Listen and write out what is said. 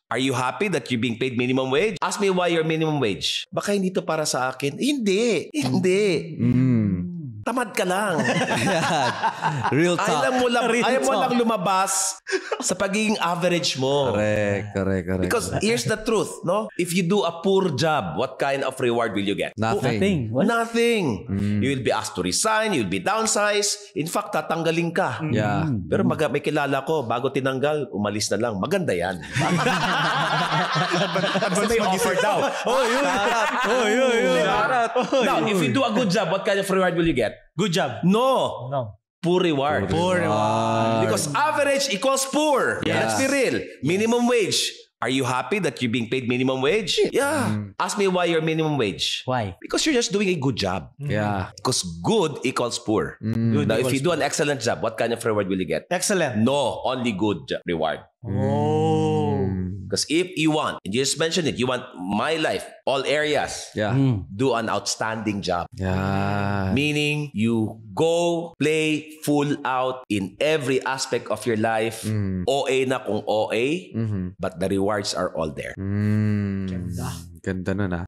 Are you happy that you're being paid minimum wage? Ask me why you're minimum wage. Baka hindi to para sa akin. Hindi. Tamad ka lang. Real talk. Ayaw mo lang lumabas sa pagiging average mo. Correct. Because here's the truth, no? If you do a poor job, what kind of reward will you get? Nothing. Nothing. You will be asked to resign, you'll be downsized. In fact, tatanggalin ka. Yeah. Pero may kilala ko, bago tinanggal, umalis na lang. Maganda yan. Kasi may offer daw. Now, if you do a good job, what kind of reward will you get? Good job. No. Poor reward. Because average equals poor. Let's be real. Minimum wage. Are you happy that you're being paid minimum wage? Yeah. Ask me why you're minimum wage. Why? Because you're just doing a good job. Yeah. Because good equals poor. Now, if you do an excellent job, what kind of reward will you get? Excellent. No, only good reward. Because if you want, and you just mentioned it, you want my life, all areas, do an outstanding job. Yeah. Meaning, you go play full out in every aspect of your life. OA na kung OA, but the rewards are all there. Ganda nun